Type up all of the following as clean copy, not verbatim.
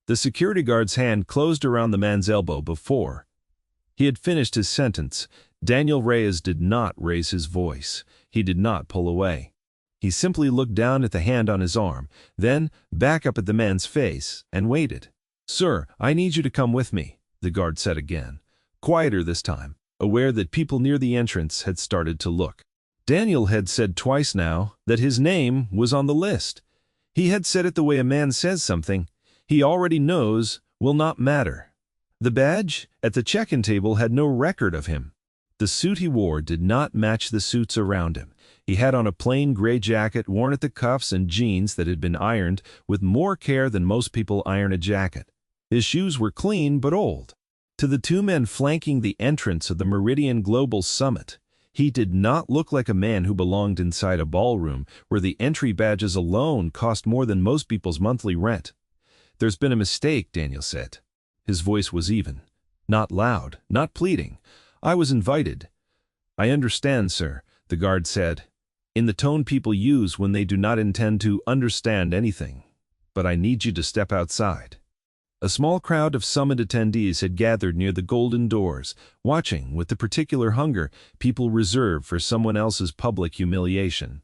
The security guard's hand closed around the man's elbow before he had finished his sentence. Daniel Reyes did not raise his voice. He did not pull away. He simply looked down at the hand on his arm, then back up at the man's face, and waited. "Sir, I need you to come with me," the guard said again, quieter this time, aware that people near the entrance had started to look. Daniel had said twice now that his name was on the list. He had said it the way a man says something he already knows will not matter. The badge at the check-in table had no record of him. The suit he wore did not match the suits around him. He had on a plain gray jacket worn at the cuffs and jeans that had been ironed with more care than most people iron a jacket. His shoes were clean but old. To the two men flanking the entrance of the Meridian Global Summit, he did not look like a man who belonged inside a ballroom where the entry badges alone cost more than most people's monthly rent. "There's been a mistake," Daniel said. His voice was even, not loud, not pleading. "I was invited." "I understand, sir," the guard said, in the tone people use when they do not intend to understand anything. "But I need you to step outside." A small crowd of summit attendees had gathered near the golden doors, watching with the particular hunger people reserve for someone else's public humiliation.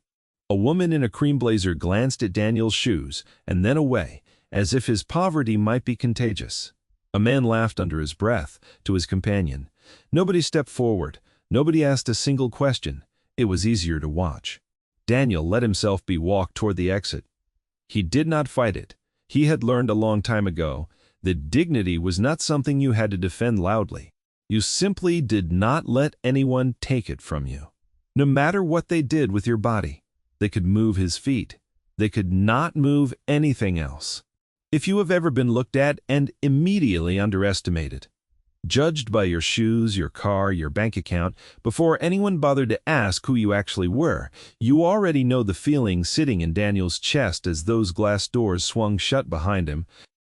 A woman in a cream blazer glanced at Daniel's shoes and then away, as if his poverty might be contagious. A man laughed under his breath to his companion. Nobody stepped forward. Nobody asked a single question. It was easier to watch. Daniel let himself be walked toward the exit. He did not fight it. He had learned a long time ago that dignity was not something you had to defend loudly. You simply did not let anyone take it from you. No matter what they did with your body, they could move his feet. They could not move anything else. If you have ever been looked at and immediately underestimated, judged by your shoes, your car, your bank account, before anyone bothered to ask who you actually were, you already know the feeling sitting in Daniel's chest as those glass doors swung shut behind him.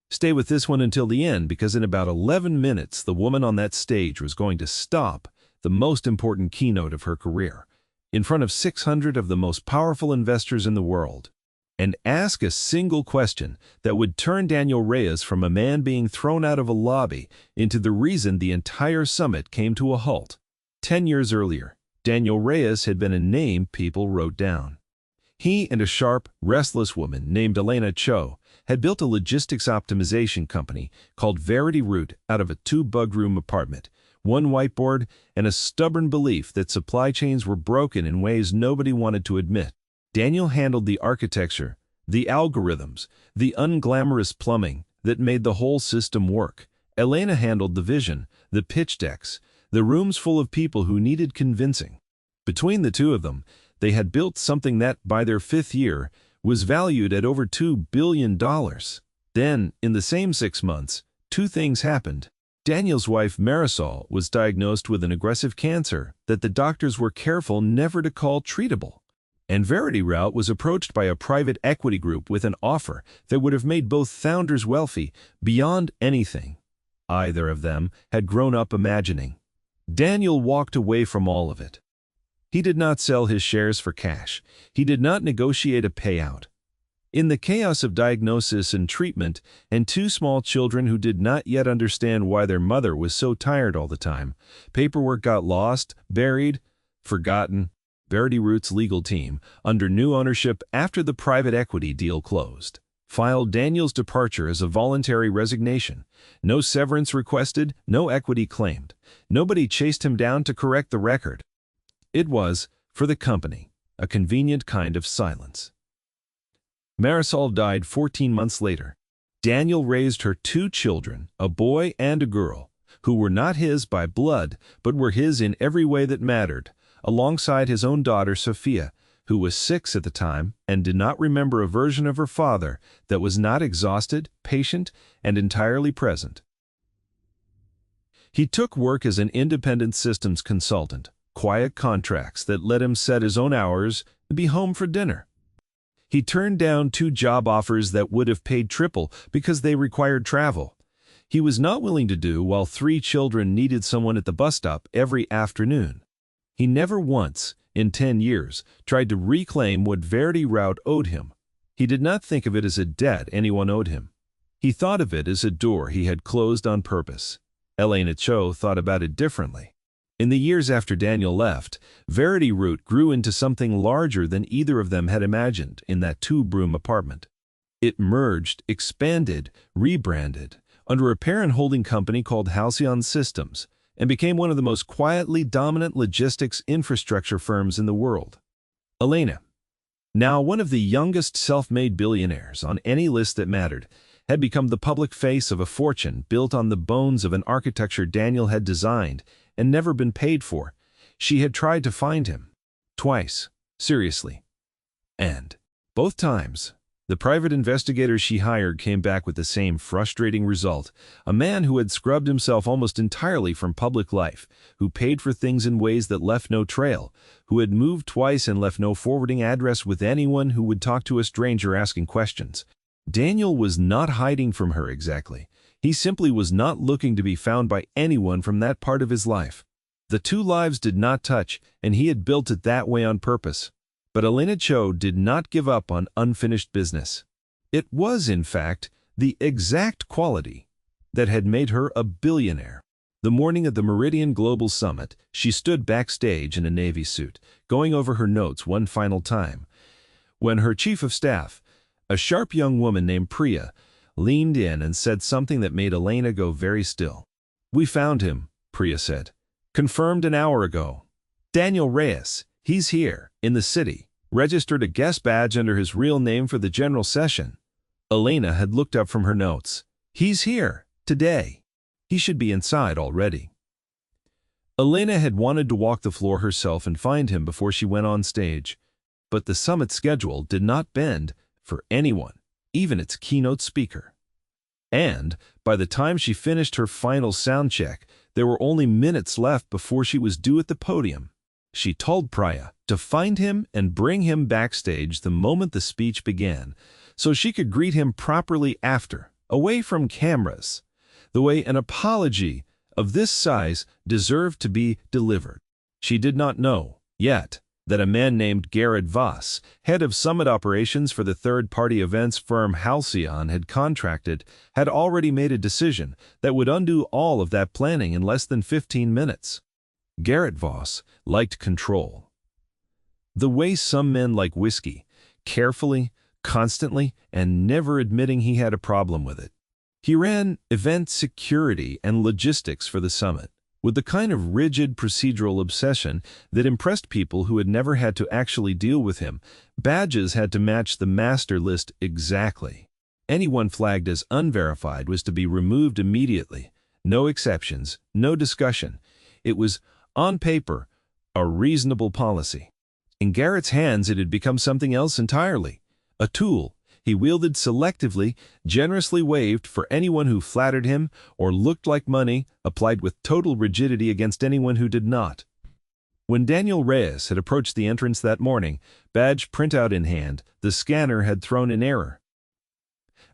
Stay with this one until the end, because in about 11 minutes, the woman on that stage was going to stop the most important keynote of her career, in front of 600 of the most powerful investors in the world, and ask a single question that would turn Daniel Reyes from a man being thrown out of a lobby into the reason the entire summit came to a halt. 10 years earlier, Daniel Reyes had been a name people wrote down. He and a sharp, restless woman named Elena Cho had built a logistics optimization company called Verity Route out of a 2-bedroom apartment, one whiteboard, and a stubborn belief that supply chains were broken in ways nobody wanted to admit. Daniel handled the architecture, the algorithms, the unglamorous plumbing that made the whole system work. Elena handled the vision, the pitch decks, the rooms full of people who needed convincing. Between the two of them, they had built something that, by their 5th year, was valued at over $2 billion. Then, in the same 6 months, 2 things happened. Daniel's wife, Marisol, was diagnosed with an aggressive cancer that the doctors were careful never to call treatable. And Verity Route was approached by a private equity group with an offer that would have made both founders wealthy beyond anything either of them had grown up imagining. Daniel walked away from all of it. He did not sell his shares for cash. He did not negotiate a payout. In the chaos of diagnosis and treatment, and 2 small children who did not yet understand why their mother was so tired all the time, paperwork got lost, buried, forgotten. Verity Route's legal team, under new ownership after the private equity deal closed, filed Daniel's departure as a voluntary resignation. No severance requested, no equity claimed. Nobody chased him down to correct the record. It was, for the company, a convenient kind of silence. Marisol died 14 months later. Daniel raised her 2 children, a boy and a girl, who were not his by blood, but were his in every way that mattered, alongside his own daughter, Sophia, who was 6 at the time and did not remember a version of her father that was not exhausted, patient, and entirely present. He took work as an independent systems consultant, quiet contracts that let him set his own hours and be home for dinner. He turned down 2 job offers that would have paid triple because they required travel. He was not willing to do while 3 children needed someone at the bus stop every afternoon. He never once, in 10 years, tried to reclaim what Verity Route owed him. He did not think of it as a debt anyone owed him. He thought of it as a door he had closed on purpose. Elena Cho thought about it differently. In the years after Daniel left, Verity Root grew into something larger than either of them had imagined in that two-room apartment. It merged, expanded, rebranded under a parent holding company called Halcyon Systems and became one of the most quietly dominant logistics infrastructure firms in the world. Elena, now one of the youngest self-made billionaires on any list that mattered, had become the public face of a fortune built on the bones of an architecture Daniel had designed and never been paid for. She had tried to find him. Twice, seriously. And both times, the private investigators she hired came back with the same frustrating result: a man who had scrubbed himself almost entirely from public life, who paid for things in ways that left no trail, who had moved twice and left no forwarding address with anyone who would talk to a stranger asking questions. Daniel was not hiding from her exactly. He simply was not looking to be found by anyone from that part of his life. The two lives did not touch, and he had built it that way on purpose. But Elena Cho did not give up on unfinished business. It was, in fact, the exact quality that had made her a billionaire. The morning of the Meridian Global Summit, she stood backstage in a navy suit, going over her notes one final time, when her chief of staff, a sharp young woman named Priya, leaned in and said something that made Elena go very still. "We found him," Priya said. "Confirmed an hour ago. Daniel Reyes. He's here, in the city. Registered a guest badge under his real name for the general session." Elena had looked up from her notes. "He's here, today. He should be inside already." Elena had wanted to walk the floor herself and find him before she went on stage. But the summit schedule did not bend for anyone, even its keynote speaker. And by the time she finished her final sound check, there were only minutes left before she was due at the podium. She told Priya to find him and bring him backstage the moment the speech began, so she could greet him properly after, away from cameras, the way an apology of this size deserved to be delivered. She did not know, yet, that a man named Garrett Voss, head of summit operations for the third-party events firm Halcyon had already made a decision that would undo all of that planning in less than 15 minutes. Garrett Voss liked control. The way some men like whiskey, carefully, constantly, and never admitting he had a problem with it. He ran event security and logistics for the summit, with the kind of rigid procedural obsession that impressed people who had never had to actually deal with him. Badges had to match the master list exactly. Anyone flagged as unverified was to be removed immediately. No exceptions, no discussion. It was, on paper, a reasonable policy. In Garrett's hands it had become something else entirely. A tool he wielded selectively, generously waived for anyone who flattered him or looked like money, applied with total rigidity against anyone who did not. When Daniel Reyes had approached the entrance that morning, badge printout in hand, the scanner had thrown an error.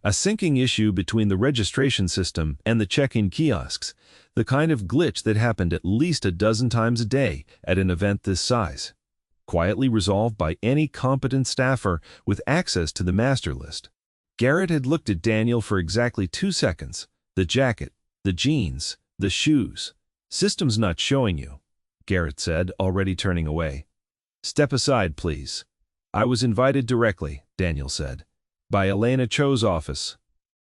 A syncing issue between the registration system and the check-in kiosks, the kind of glitch that happened at least a dozen times a day at an event this size. Quietly resolved by any competent staffer with access to the master list. Garrett had looked at Daniel for exactly 2 seconds. The jacket, the jeans, the shoes. "System's not showing you," Garrett said, already turning away. "Step aside, please." "I was invited directly," Daniel said, "by Elena Cho's office.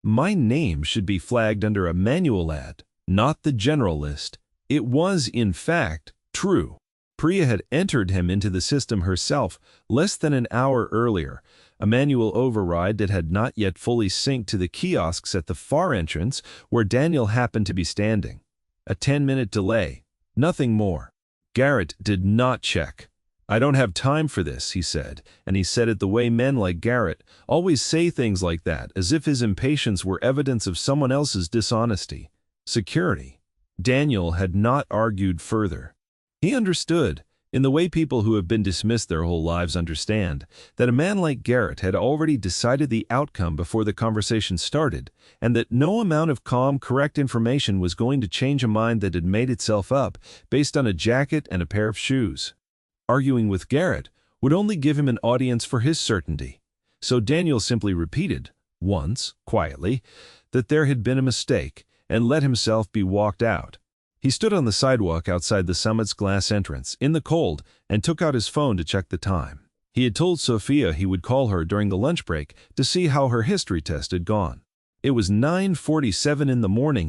My name should be flagged under a manual ad, not the general list." It was, in fact, true. Priya had entered him into the system herself less than an hour earlier, a manual override that had not yet fully synced to the kiosks at the far entrance where Daniel happened to be standing. A 10-minute delay, nothing more. Garrett did not check. "I don't have time for this," he said, and he said it the way men like Garrett always say things like that, as if his impatience were evidence of someone else's dishonesty. Security. Daniel had not argued further. He understood, in the way people who have been dismissed their whole lives understand, that a man like Garrett had already decided the outcome before the conversation started, and that no amount of calm, correct information was going to change a mind that had made itself up based on a jacket and a pair of shoes. Arguing with Garrett would only give him an audience for his certainty. So Daniel simply repeated, once, quietly, that there had been a mistake, and let himself be walked out. He stood on the sidewalk outside the summit's glass entrance, in the cold, and took out his phone to check the time. He had told Sophia he would call her during the lunch break to see how her history test had gone. It was 9:47 in the morning.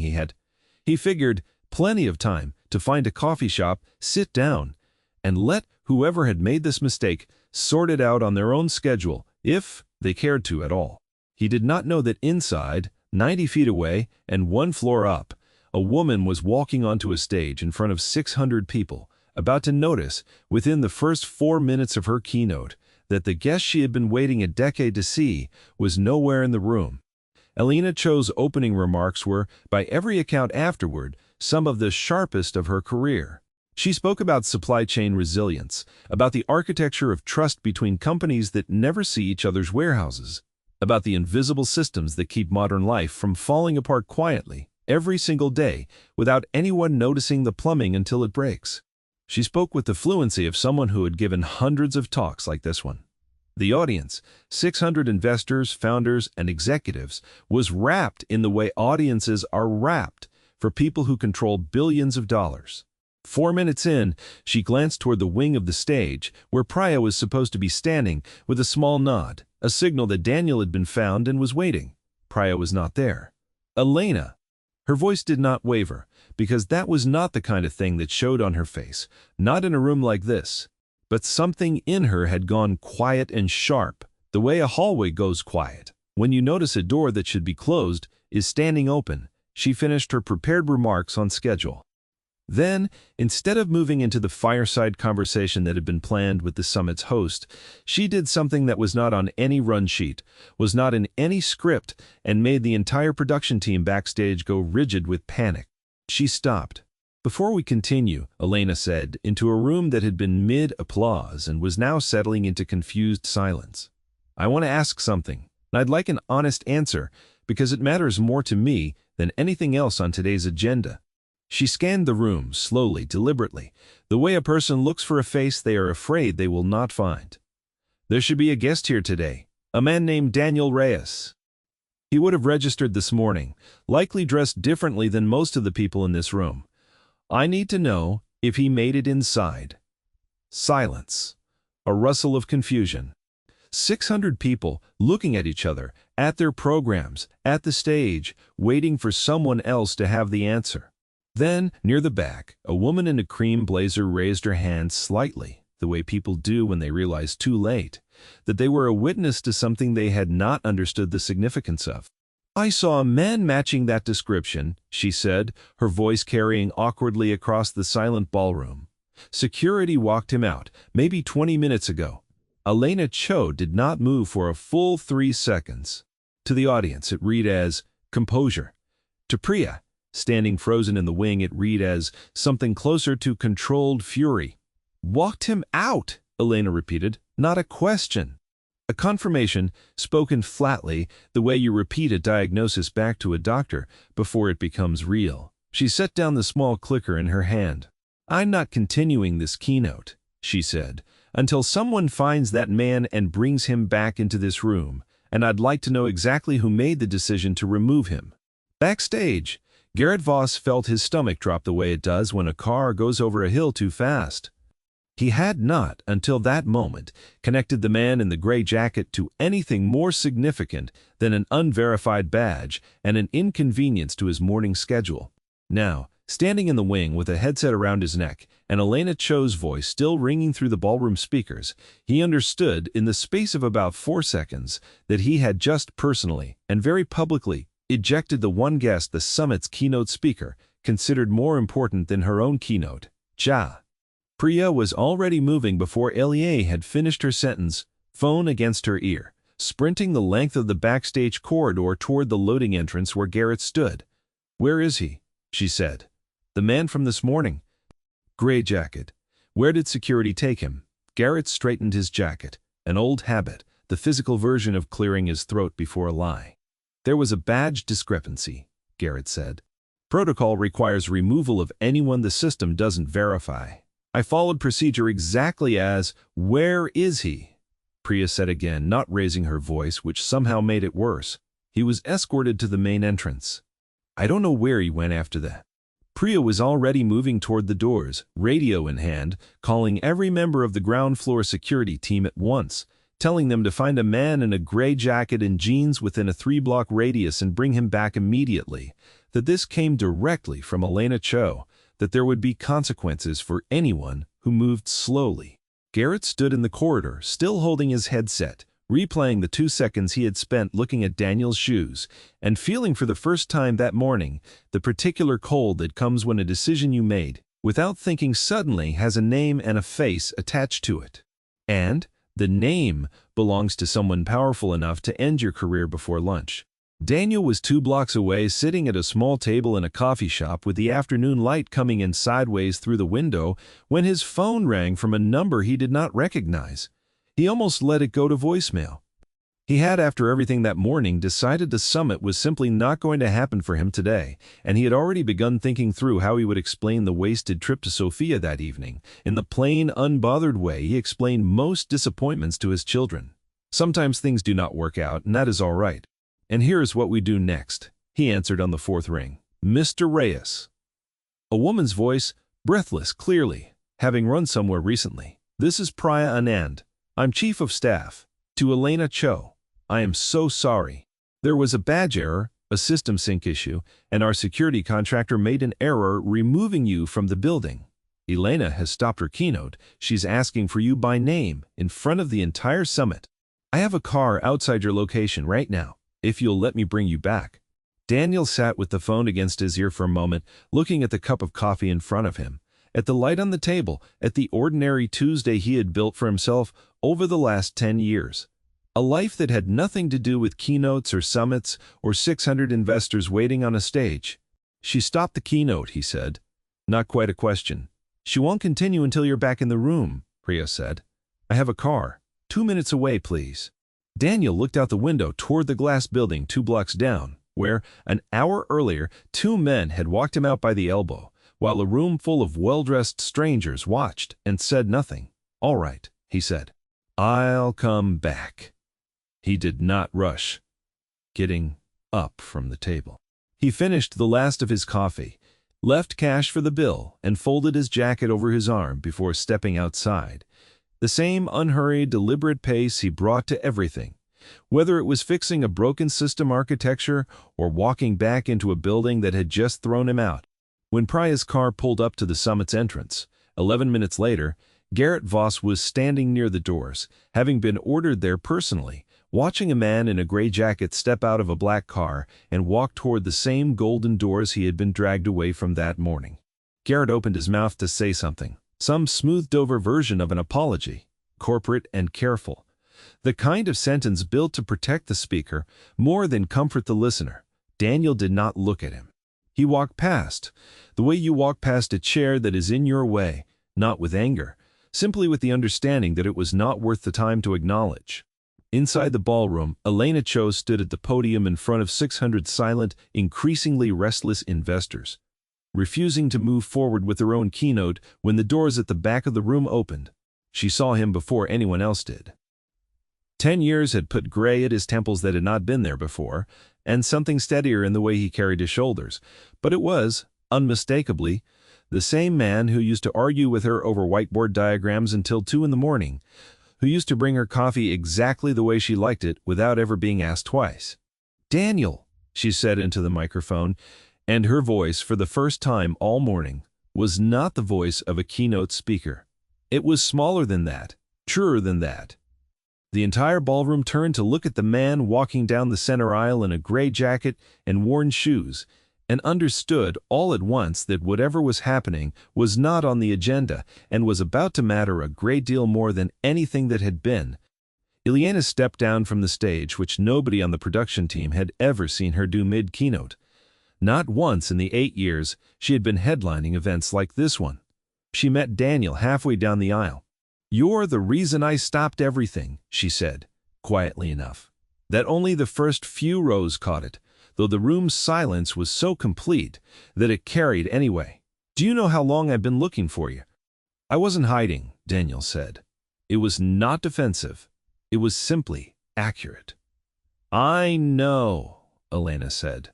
He figured, plenty of time to find a coffee shop, sit down, and let whoever had made this mistake sort it out on their own schedule, if they cared to at all. He did not know that inside, 90 feet away and 1 floor up, a woman was walking onto a stage in front of 600 people, about to notice, within the first 4 minutes of her keynote, that the guest she had been waiting a decade to see was nowhere in the room. Elena Cho's opening remarks were, by every account afterward, some of the sharpest of her career. She spoke about supply chain resilience, about the architecture of trust between companies that never see each other's warehouses, about the invisible systems that keep modern life from falling apart quietly, every single day, without anyone noticing the plumbing until it breaks. She spoke with the fluency of someone who had given hundreds of talks like this one. The audience, 600 investors, founders, and executives, was wrapped in the way audiences are wrapped for people who control billions of dollars. 4 minutes in, she glanced toward the wing of the stage, where Priya was supposed to be standing, with a small nod, a signal that Daniel had been found and was waiting. Priya was not there. Elena. Her voice did not waver, because that was not the kind of thing that showed on her face, not in a room like this. But something in her had gone quiet and sharp, the way a hallway goes quiet. When you notice a door that should be closed is standing open, she finished her prepared remarks on schedule. Then, instead of moving into the fireside conversation that had been planned with the summit's host, she did something that was not on any run sheet, was not in any script, and made the entire production team backstage go rigid with panic. She stopped. "Before we continue," Elena said, into a room that had been mid-applause and was now settling into confused silence. "I want to ask something, and I'd like an honest answer, because it matters more to me than anything else on today's agenda." She scanned the room, slowly, deliberately, the way a person looks for a face they are afraid they will not find. "There should be a guest here today, a man named Daniel Reyes. He would have registered this morning, likely dressed differently than most of the people in this room. I need to know if he made it inside." Silence. A rustle of confusion. 600 people looking at each other, at their programs, at the stage, waiting for someone else to have the answer. Then, near the back, a woman in a cream blazer raised her hand slightly, the way people do when they realize too late that they were a witness to something they had not understood the significance of. "I saw a man matching that description," she said, her voice carrying awkwardly across the silent ballroom. "Security walked him out, maybe 20 minutes ago." Elena Cho did not move for a full 3 seconds. To the audience, it read as composure. To Priya, standing frozen in the wing, it read as something closer to controlled fury. "Walked him out," Elena repeated, "not a question." A confirmation, spoken flatly, the way you repeat a diagnosis back to a doctor before it becomes real. She set down the small clicker in her hand. "I'm not continuing this keynote," she said, "until someone finds that man and brings him back into this room, and I'd like to know exactly who made the decision to remove him." Backstage, Garrett Voss felt his stomach drop the way it does when a car goes over a hill too fast. He had not, until that moment, connected the man in the gray jacket to anything more significant than an unverified badge and an inconvenience to his morning schedule. Now, standing in the wing with a headset around his neck and Elena Cho's voice still ringing through the ballroom speakers, he understood in the space of about 4 seconds that he had just personally and very publicly ejected the one guest the summit's keynote speaker considered more important than her own keynote, Ja. Priya was already moving before Elie had finished her sentence, phone against her ear, sprinting the length of the backstage corridor toward the loading entrance where Garrett stood. "Where is he?" she said. "The man from this morning." "Gray jacket. Where did security take him?" Garrett straightened his jacket, an old habit, the physical version of clearing his throat before a lie. "There was a badge discrepancy," Garrett said. "Protocol requires removal of anyone the system doesn't verify. I followed procedure exactly as, where is he?" Priya said again, not raising her voice, which somehow made it worse. He was escorted to the main entrance. I don't know where he went after that. Priya was already moving toward the doors, radio in hand, calling every member of the ground floor security team at once, telling them to find a man in a gray jacket and jeans within a 3-block radius and bring him back immediately, that this came directly from Elena Cho, that there would be consequences for anyone who moved slowly. Garrett stood in the corridor, still holding his headset, replaying the 2 seconds he had spent looking at Daniel's shoes, and feeling for the first time that morning the particular cold that comes when a decision you made, without thinking suddenly, has a name and a face attached to it. And the name belongs to someone powerful enough to end your career before lunch. Daniel was 2 blocks away, sitting at a small table in a coffee shop with the afternoon light coming in sideways through the window, when his phone rang from a number he did not recognize. He almost let it go to voicemail. He had, after everything that morning, decided the summit was simply not going to happen for him today, and he had already begun thinking through how he would explain the wasted trip to Sofia that evening, in the plain, unbothered way he explained most disappointments to his children. Sometimes things do not work out, and that is all right. And here is what we do next, he answered on the 4th ring. Mr. Reyes. A woman's voice, breathless, clearly, having run somewhere recently. This is Priya Anand. I'm Chief of Staff. To Elena Cho. I am so sorry. There was a badge error, a system sync issue, and our security contractor made an error removing you from the building. Elena has stopped her keynote. She's asking for you by name in front of the entire summit. I have a car outside your location right now, if you'll let me bring you back. Daniel sat with the phone against his ear for a moment, looking at the cup of coffee in front of him, at the light on the table, at the ordinary Tuesday he had built for himself over the last 10 years. A life that had nothing to do with keynotes or summits or 600 investors waiting on a stage. She stopped the keynote, he said. Not quite a question. She won't continue until you're back in the room, Priya said. I have a car. 2 minutes away, please. Daniel looked out the window toward the glass building 2 blocks down, where, an hour earlier, 2 men had walked him out by the elbow, while a room full of well-dressed strangers watched and said nothing. All right, he said. I'll come back. He did not rush, getting up from the table. He finished the last of his coffee, left cash for the bill, and folded his jacket over his arm before stepping outside. The same unhurried, deliberate pace he brought to everything, whether it was fixing a broken system architecture or walking back into a building that had just thrown him out. When Priya's car pulled up to the summit's entrance, 11 minutes later, Garrett Voss was standing near the doors, having been ordered there personally, watching a man in a gray jacket step out of a black car and walk toward the same golden doors he had been dragged away from that morning. Garrett opened his mouth to say something, some smoothed-over version of an apology, corporate and careful, the kind of sentence built to protect the speaker more than comfort the listener. Daniel did not look at him. He walked past, the way you walk past a chair that is in your way, not with anger, simply with the understanding that it was not worth the time to acknowledge. Inside the ballroom, Elena Cho stood at the podium in front of 600 silent, increasingly restless investors, refusing to move forward with their own keynote when the doors at the back of the room opened. She saw him before anyone else did. 10 years had put gray at his temples that had not been there before, and something steadier in the way he carried his shoulders, but it was, unmistakably, the same man who used to argue with her over whiteboard diagrams until 2 in the morning, who used to bring her coffee exactly the way she liked it without ever being asked twice. Daniel, she said into the microphone, and her voice, for the first time all morning, was not the voice of a keynote speaker. It was smaller than that, truer than that. The entire ballroom turned to look at the man walking down the center aisle in a gray jacket and worn shoes, and understood all at once that whatever was happening was not on the agenda and was about to matter a great deal more than anything that had been. Ileana stepped down from the stage, which nobody on the production team had ever seen her do mid-keynote. Not once in the 8 years she had been headlining events like this one. She met Daniel halfway down the aisle. "You're the reason I stopped everything," she said, quietly enough, that only the first few rows caught it, though the room's silence was so complete that it carried anyway. "Do you know how long I've been looking for you?" "I wasn't hiding," Daniel said. It was not defensive. It was simply accurate. "I know," Elena said.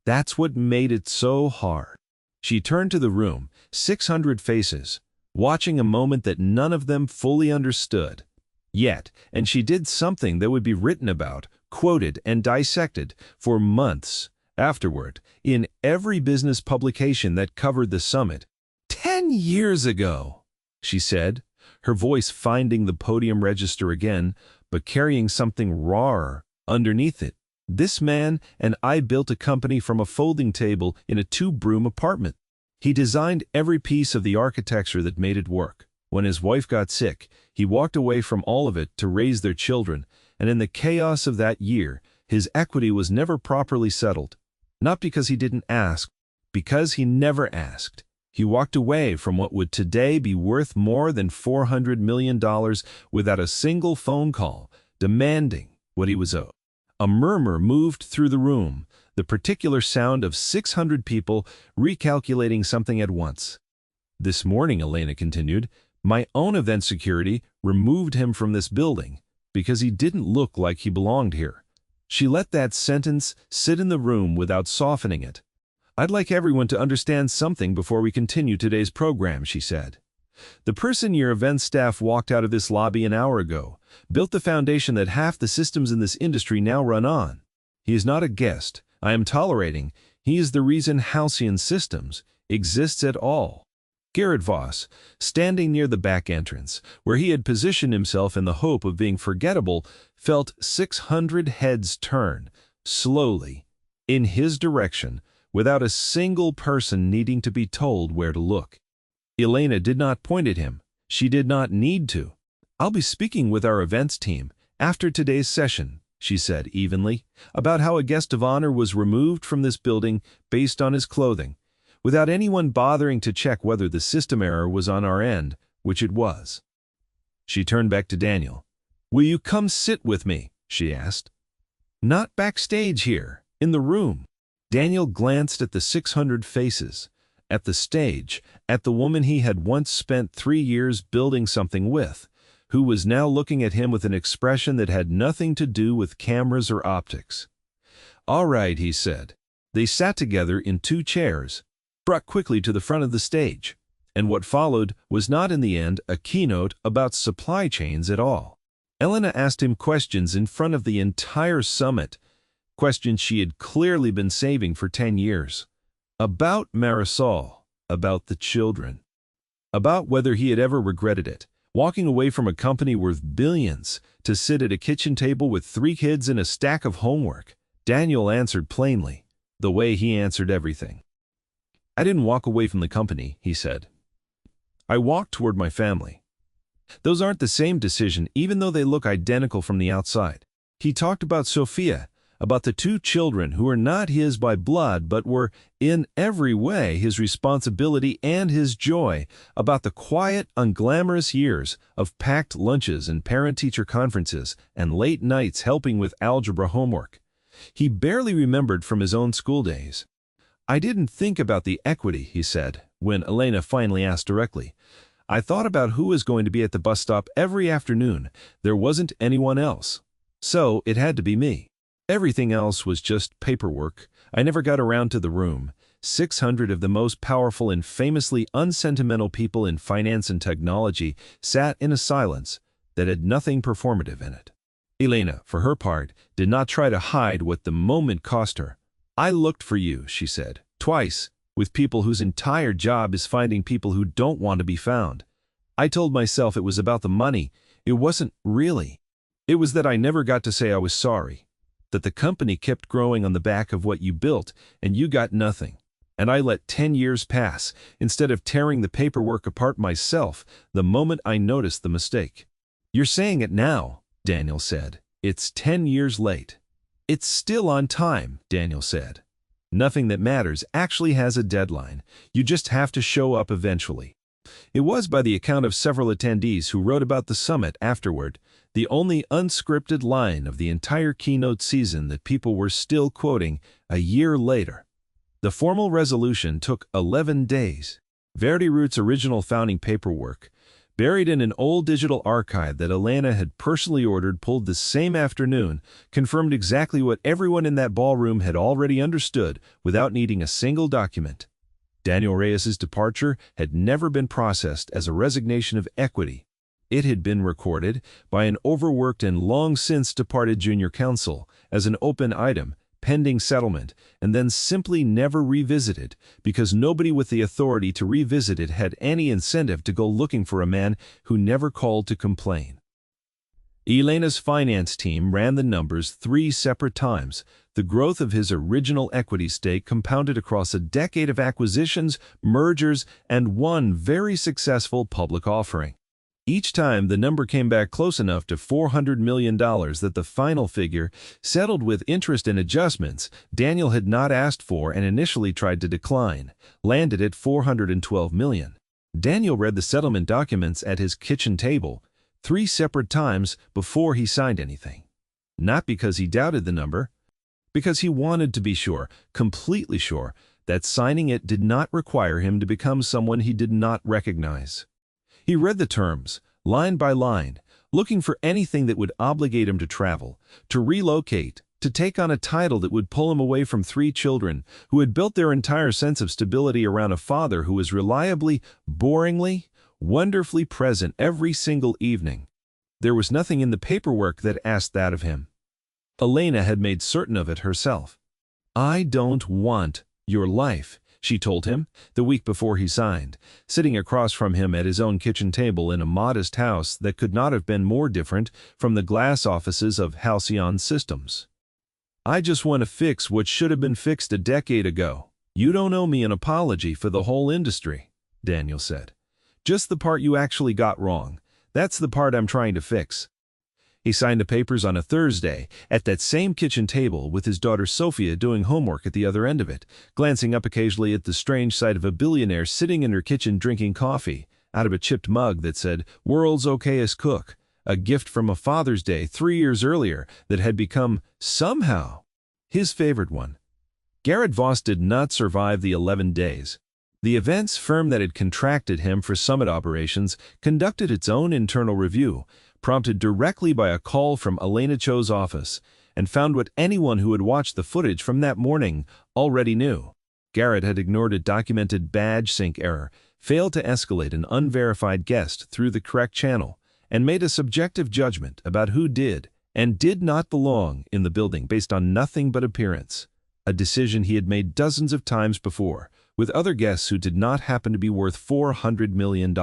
That's what made it so hard. She turned to the room, 600 faces, watching a moment that none of them fully understood. Yet, and she did something that would be written about, quoted, and dissected for months afterward in every business publication that covered the summit. 10 years ago, she said, her voice finding the podium register again, but carrying something rawer underneath it. This man and I built a company from a folding table in a 2-room apartment. He designed every piece of the architecture that made it work. When his wife got sick, he walked away from all of it to raise their children, and in the chaos of that year, his equity was never properly settled. Not because he didn't ask, because he never asked. He walked away from what would today be worth more than $400 million without a single phone call, demanding what he was owed. A murmur moved through the room, the particular sound of 600 people recalculating something at once. This morning, Elena continued, my own event security removed him from this building because he didn't look like he belonged here. She let that sentence sit in the room without softening it. I'd like everyone to understand something before we continue today's program, she said. The person your event staff walked out of this lobby an hour ago built the foundation that half the systems in this industry now run on. He is not a guest I am tolerating. He is the reason Halcyon Systems exists at all. Garrett Voss, standing near the back entrance, where he had positioned himself in the hope of being forgettable, felt 600 heads turn, slowly, in his direction, without a single person needing to be told where to look. Elena did not point at him. She did not need to. I'll be speaking with our events team after today's session, she said evenly, about how a guest of honor was removed from this building based on his clothing, without anyone bothering to check whether the system error was on our end, which it was. She turned back to Daniel. Will you come sit with me? She asked. Not backstage here, in the room. Daniel glanced at the 600 faces, at the stage, at the woman he had once spent 3 years building something with, who was now looking at him with an expression that had nothing to do with cameras or optics. All right, he said. They sat together in 2 chairs, brought quickly to the front of the stage, and what followed was not in the end a keynote about supply chains at all. Elena asked him questions in front of the entire summit, questions she had clearly been saving for 10 years. About Marisol, about the children, about whether he had ever regretted it, walking away from a company worth billions to sit at a kitchen table with 3 kids and a stack of homework. Daniel answered plainly, the way he answered everything. I didn't walk away from the company, he said. I walked toward my family. Those aren't the same decision, even though they look identical from the outside. He talked about Sophia, about the 2 children who were not his by blood but were in every way his responsibility and his joy, about the quiet, unglamorous years of packed lunches and parent-teacher conferences and late nights helping with algebra homework. He barely remembered from his own school days. I didn't think about the equity, he said, when Elena finally asked directly. I thought about who was going to be at the bus stop every afternoon. There wasn't anyone else. So it had to be me. Everything else was just paperwork. I never got around to the room. 600 of the most powerful and famously unsentimental people in finance and technology sat in a silence that had nothing performative in it. Elena, for her part, did not try to hide what the moment cost her. I looked for you, she said, twice, with people whose entire job is finding people who don't want to be found. I told myself it was about the money. It wasn't really. It was that I never got to say I was sorry. That the company kept growing on the back of what you built, and you got nothing. And I let 10 years pass, instead of tearing the paperwork apart myself the moment I noticed the mistake. You're saying it now, Daniel said. It's 10 years late. It's still on time, Daniel said. Nothing that matters actually has a deadline. You just have to show up eventually. It was, by the account of several attendees who wrote about the summit afterward, the only unscripted line of the entire keynote season that people were still quoting a year later. The formal resolution took 11 days. Verdi Root's original founding paperwork, Buried in an old digital archive that Elena had personally ordered, pulled the same afternoon, confirmed exactly what everyone in that ballroom had already understood without needing a single document. Daniel Reyes's departure had never been processed as a resignation of equity. It had been recorded by an overworked and long since departed junior counsel as an open item, pending settlement, and then simply never revisited because nobody with the authority to revisit it had any incentive to go looking for a man who never called to complain. Elena's finance team ran the numbers 3 separate times. The growth of his original equity stake compounded across a decade of acquisitions, mergers, and one very successful public offering. Each time, the number came back close enough to $400 million that the final figure, settled with interest and adjustments Daniel had not asked for and initially tried to decline, landed at $412 million. Daniel read the settlement documents at his kitchen table 3 separate times before he signed anything. Not because he doubted the number, because he wanted to be sure, completely sure, that signing it did not require him to become someone he did not recognize. He read the terms, line by line, looking for anything that would obligate him to travel, to relocate, to take on a title that would pull him away from 3 children who had built their entire sense of stability around a father who was reliably, boringly, wonderfully present every single evening. There was nothing in the paperwork that asked that of him. Elena had made certain of it herself. "I don't want your life," she told him the week before he signed, sitting across from him at his own kitchen table in a modest house that could not have been more different from the glass offices of Halcyon Systems. "I just want to fix what should have been fixed a decade ago. You don't owe me an apology for the whole industry," Daniel said. "Just the part you actually got wrong. That's the part I'm trying to fix." He signed the papers on a Thursday at that same kitchen table with his daughter Sophia doing homework at the other end of it, glancing up occasionally at the strange sight of a billionaire sitting in her kitchen drinking coffee out of a chipped mug that said, "World's okayest cook," a gift from a Father's Day 3 years earlier that had become, somehow, his favorite one. Garrett Voss did not survive the 11 days. The events firm that had contracted him for summit operations conducted its own internal review, prompted directly by a call from Elena Cho's office, and found what anyone who had watched the footage from that morning already knew. Garrett had ignored a documented badge sync error, failed to escalate an unverified guest through the correct channel, and made a subjective judgment about who did and did not belong in the building based on nothing but appearance, a decision he had made dozens of times before, with other guests who did not happen to be worth $400 million.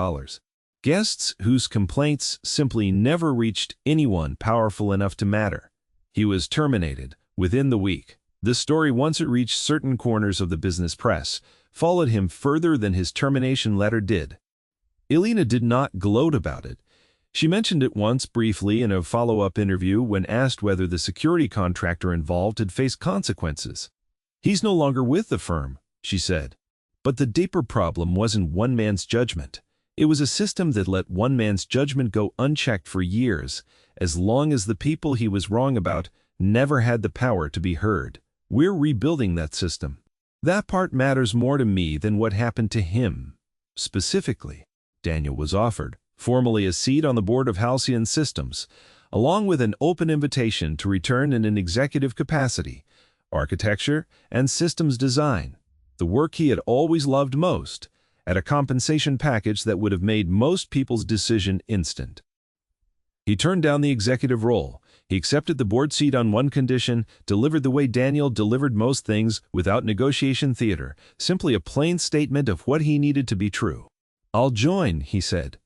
Guests whose complaints simply never reached anyone powerful enough to matter. He was terminated within the week. The story, once it reached certain corners of the business press, followed him further than his termination letter did. Elena did not gloat about it. She mentioned it once briefly in a follow-up interview when asked whether the security contractor involved had faced consequences. "He's no longer with the firm," she said. But the deeper problem wasn't one man's judgment. It was a system that let one man's judgment go unchecked for years, as long as the people he was wrong about never had the power to be heard. "We're rebuilding that system. That part matters more to me than what happened to him." Specifically, Daniel was offered formally a seat on the board of Halcyon Systems, along with an open invitation to return in an executive capacity, architecture and systems design, the work he had always loved most, at a compensation package that would have made most people's decision instant. He turned down the executive role. He accepted the board seat on one condition, delivered the way Daniel delivered most things, without negotiation theater, simply a plain statement of what he needed to be true. "I'll join," he said,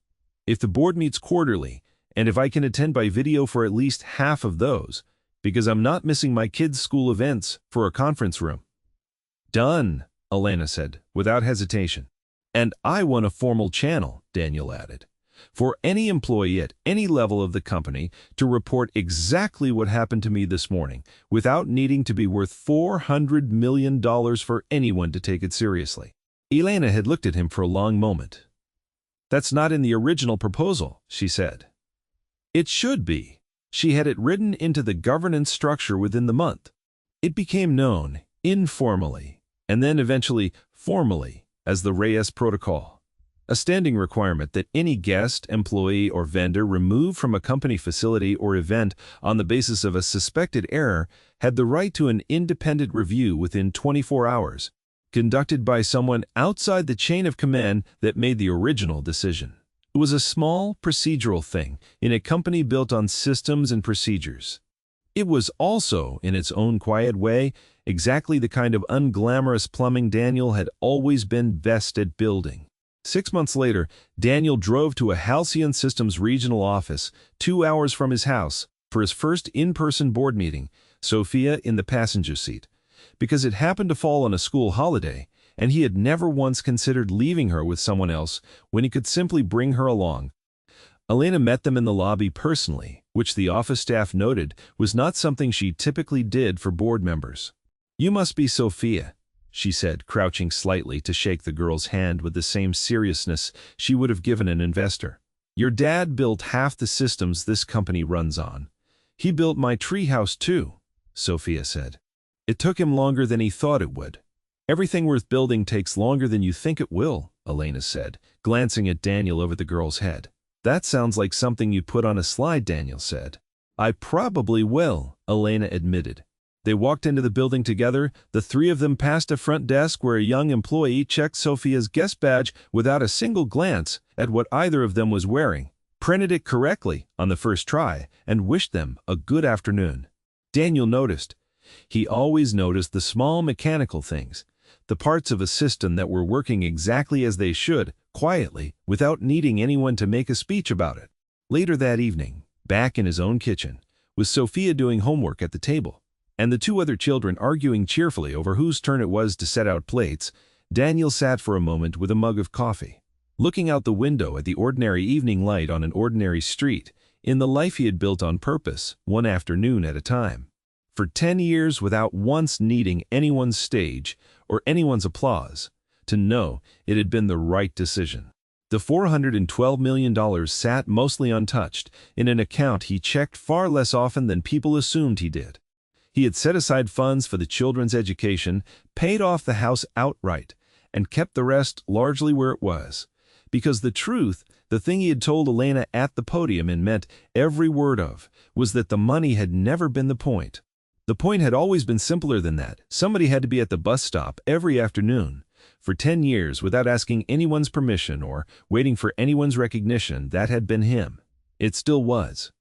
"if the board meets quarterly, and if I can attend by video for at least half of those, because I'm not missing my kids' school events for a conference room." "Done," Elena said, without hesitation. "And I want a formal channel," Daniel added, "for any employee at any level of the company to report exactly what happened to me this morning, without needing to be worth $400 million for anyone to take it seriously." Elena had looked at him for a long moment. "That's not in the original proposal," she said. "It should be." She had it written into the governance structure within the month. It became known, informally, and then eventually formally, as the Reyes Protocol. a standing requirement that any guest, employee, or vendor removed from a company facility or event on the basis of a suspected error had the right to an independent review within 24 hours, conducted by someone outside the chain of command that made the original decision. It was a small, procedural thing in a company built on systems and procedures. It was also, in its own quiet way, exactly the kind of unglamorous plumbing Daniel had always been best at building. 6 months later, Daniel drove to a Halcyon Systems regional office 2 hours from his house for his first in-person board meeting, Sophia in the passenger seat, because it happened to fall on a school holiday, and he had never once considered leaving her with someone else when he could simply bring her along. Elena met them in the lobby personally, which the office staff noted was not something she typically did for board members. "You must be Sophia," she said, crouching slightly to shake the girl's hand with the same seriousness she would have given an investor. "Your dad built half the systems this company runs on. He built my treehouse too," Sophia said. "It took him longer than he thought it would." "Everything worth building takes longer than you think it will," Elena said, glancing at Daniel over the girl's head. "That sounds like something you put on a slide," Daniel said. "I probably will," Elena admitted. They walked into the building together. The three of them passed a front desk where a young employee checked Sophia's guest badge without a single glance at what either of them was wearing, printed it correctly on the first try, and wished them a good afternoon. Daniel noticed. He always noticed the small mechanical things, the parts of a system that were working exactly as they should, quietly, without needing anyone to make a speech about it. Later that evening, back in his own kitchen, with Sophia doing homework at the table, and the two other children arguing cheerfully over whose turn it was to set out plates, Daniel sat for a moment with a mug of coffee, looking out the window at the ordinary evening light on an ordinary street, in the life he had built on purpose, one afternoon at a time. For 10 years without once needing anyone's stage or anyone's applause, to know it had been the right decision. The $412 million sat mostly untouched in an account he checked far less often than people assumed he did. He had set aside funds for the children's education, paid off the house outright, and kept the rest largely where it was. Because the truth, the thing he had told Elena at the podium and meant every word of, was that the money had never been the point. The point had always been simpler than that. Somebody had to be at the bus stop every afternoon. For 10 years, without asking anyone's permission or waiting for anyone's recognition, that had been him. It still was.